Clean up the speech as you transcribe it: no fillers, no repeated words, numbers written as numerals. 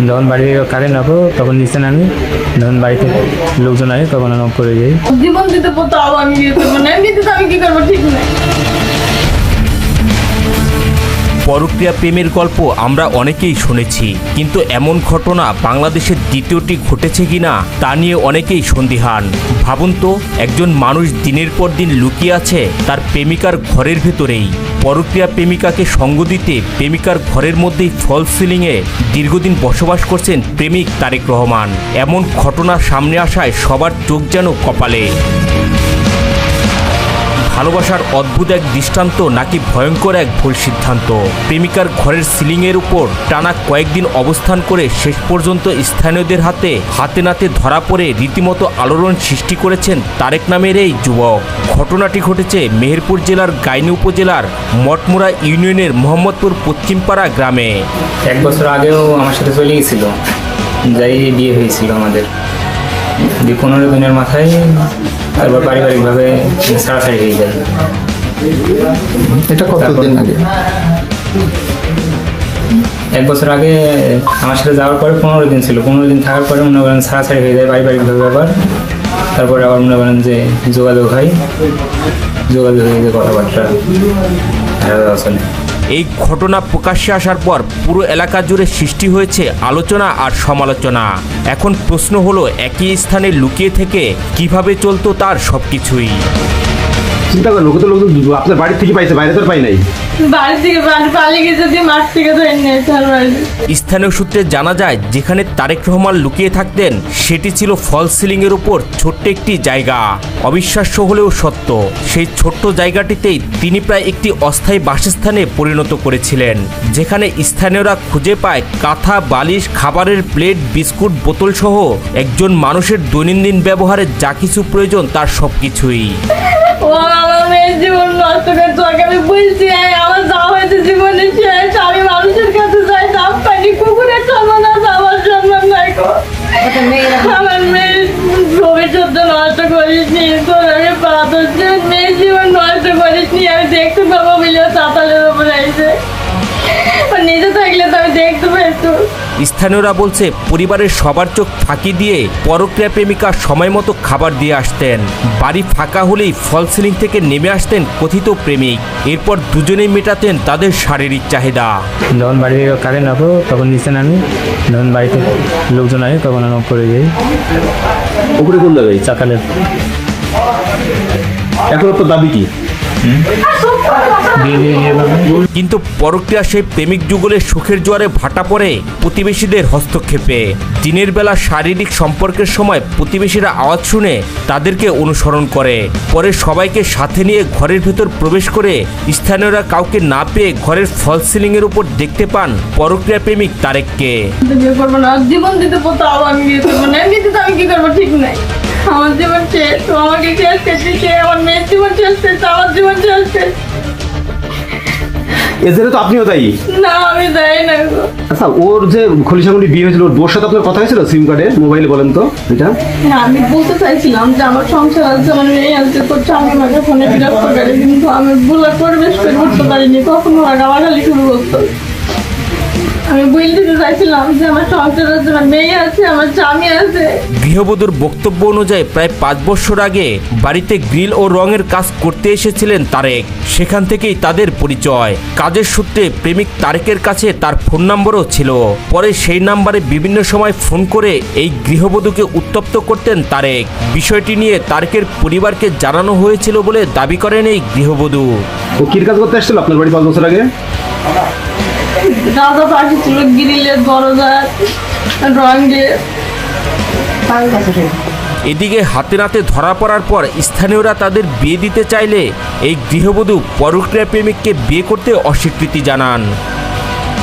যখন বাড়ি থেকে কারেন্ট রাখো তখন নিচে নামি, যখন বাড়িতে লোকজন আসে তখন আমি করে যাই। জীবন দিতে তাও আমি বিয়ে করবো না, এমনিতে তো আমি কি করবো ঠিক নাই। পরক্রিয়া প্রেমের গল্প আমরা অনেকেই শুনেছি, কিন্তু এমন ঘটনা বাংলাদেশের দ্বিতীয়টি ঘটেছে কিনা তা নিয়ে অনেকেই সন্দিহান। ভাবুন তো, একজন মানুষ দিনের পর দিন লুকিয়ে আছে তার প্রেমিকার ঘরের ভেতরেই। পরক্রিয়া প্রেমিকাকে সঙ্গ দিতে প্রেমিকার ঘরের মধ্যেই ফলস সিলিংয়ে দীর্ঘদিন বসবাস করছেন প্রেমিক তারেক রহমান। এমন ঘটনা সামনে আসায় সবার চোখ যেন কপালে। ভালোবাসার অদ্ভুত এক দৃষ্টান্ত নাকি ভয়ঙ্কর এক ভুল সিদ্ধান্ত? প্রেমিকার ঘরের সিলিংয়ের উপর টানা কয়েকদিন অবস্থান করে শেষ পর্যন্ত স্থানীয়দের হাতে নাতে ধরা পড়ে রীতিমতো আলোড়ন সৃষ্টি করেছেন তারেক নামের এই যুবক। ঘটনাটি ঘটেছে মেহেরপুর জেলার গাইনী উপজেলার মঠমুড়া ইউনিয়নের মোহাম্মদপুর পশ্চিমপাড়া গ্রামে। 1 বছর আগেও আমার সাথে চলে গেছিল, যাই বিয়ে হয়েছিল আমাদের। 15 দিনের মাথায় তারপর পারিবারিকভাবে ছাড়াছাড়ি হয়ে যায়। এটা কতদিন আগে? 1 বছর আগে আমার সাথে যাওয়ার পরে 15 দিন ছিল। 15 দিন থাকার পরে মনে করেন ছাড়াছাড়ি হয়ে যায় পারিবারিকভাবে। আবার তারপরে আবার মনে করেন যে যোগাযোগ হয়ে যে কথাবার্তা চলে। এই ঘটনা প্রকাশ্যে আসার পর পুরো এলাকা জুড়ে সৃষ্টি হয়েছে আলোচনা আর সমালোচনা। এখন প্রশ্ন হলো, একই স্থানে লুকিয়ে থেকে কিভাবে চলতো তার সবকিছুই। চিন্তা করেন, লোক তো আপনার বাড়ি থেকে পাইছে, বাইরে তো পাই নাই। বাড়ি থেকে পালিয়ে গেছে দিয়ে মাঠ থেকে ধরে নিয়ে তার বাড়ি। স্থানীয় সূত্রে জানা যায়, যেখানে তারেক রহমান লুকিয়ে থাকতেন সেটি ছিল ফলস সিলিংয়ের উপর ছোট্ট একটি জায়গা। অবিশ্বাস্য হলেও সত্য, সেই ছোট্ট জায়গাটিতেই তিনি প্রায় একটি অস্থায়ী বাসস্থানে পরিণত করেছিলেন, যেখানে স্থানীয়রা খুঁজে পায় কাঁথা, বালিশ, খাবারের প্লেট, বিস্কুট, বোতল সহ একজন মানুষের দৈনন্দিন ব্যবহারে যা কিছু প্রয়োজন তার সবকিছুই। ও আমার মেয়ের জীবন নষ্ট করে, তোকে আমি বলছি আমার যা হয়েছে জীবনে শেষ। আমি মানুষের কাছে যাই, দাম পাইনি, কুকুরের সম্মান আমার সম্মান নাই। আমার মেয়ের ভবিষ্যৎ নষ্ট করিস নি, তোর আমি পাথর মেয়ের জীবন নষ্ট করিস নি। আমি দেখতে পাবো বলে চাতালের উপরে আইসে, নিজে থাকলে তো আমি দেখতে পাইতো। স্থানীয়রা বলছে, পরিবারের সবার চোখ ফাঁকি দিয়ে পরক্রিয়া প্রেমিকা সময় মতো খাবার দিয়ে আসতেন। বাড়ি ফাঁকা হলেই ফল সিলিং থেকে নেমে আসতেন কথিত প্রেমিক। এরপর দুজনেই মেটাতেন তাদের শারীরিক চাহিদা। যখন বাড়ি থেকে কারেন্ট রাখো তখন নিচে নামি, যখন বাড়িতে লোকজন আসে তখন আমি করে যাই। উপরে কোন জায়গায়? চাতালের। এখন তো দাবি কি? কিন্তু পরক্রিয়া সেই প্রেমিক যুগলের সুখের জোয়ারে ভাটা পড়ে প্রতিবেশীদের হস্তক্ষেপে। দিনের বেলা শারীরিক সম্পর্কের সময় প্রতিবেশীরা আওয়াজ শুনে তাদেরকে অনুসরণ করে। পরে সবাইকে সাথে নিয়ে ঘরের ভেতর প্রবেশ করে স্থানীয়রা কাউকে না পেয়ে ঘরের ফলস সিলিং এর উপর দেখতে পান পরক্রিয়া প্রেমিক তারেককে। বিয়ে করবো না, জীবন দিতে তাও আমি বিয়ে করবো না, এমনিতে তো আমি কি করবো ঠিক নাই। আমার জীবন শেষ, তো আমাকে শেষ করছে, আমার মেয়ের জীবন শেষ করছে, আমার জীবন শেষ করছে। এদের তো আপনিও দায়ী। না আমি যাই না গো। আচ্ছা, ওর যে খলিশাগুলি বিয়ে হয়েছিল, ওর সাথে আপনার কথা হয়েছিল সিম কার্ডে, মোবাইলে বলেন তো এটা? হ্যাঁ, আমি বলতে চাইছিলাম যে আমার সংসার আছে, আমার মেয়ে আছে, করছে, আমি আমাকে ফোনে বিরক্ত করে, কিন্তু আমি বলে পরিবেশ করে উঠতে পারিনি। কখনো গালাগালি শুরু করতো। আমি বলতে চাইছিলাম যে আমার সংসার আছে, আমার মেয়ে আছে, আমার স্বামী আছে। গৃহবধূর বক্তব্য অনুযায়ী প্রায় 5 বছর আগে বাড়িতে গ্রিল ও রঙের কাজ করতে এসেছিলেন তারেক। সেখান থেকেই তাদের পরিচয়। কাজের সূত্রে প্রেমিক তারেকের কাছে তার ফোন নম্বরও ছিল। পরে সেই নাম্বারে বিভিন্ন সময় ফোন করে এই গৃহবধূকে উত্তপ্ত করতেন তারেক। বিষয়টি নিয়ে তারেকের পরিবারকে জানানো হয়েছিল বলে দাবি করেন এই গৃহবধূ। ও কি কাজ করতে আসছিল আপনার বাড়ি 5 বছর আগে? দাদা পাখি ছিল, গ্রিলের দরজা রং দিয়ে। এদিকে হাতে নাতে ধরা পড়ার পর স্থানীয়রা তাদের বিয়ে দিতে চাইলে এই গৃহবধূ পরক্রিয়া প্রেমিককে বিয়ে করতে অস্বীকৃতি জানান।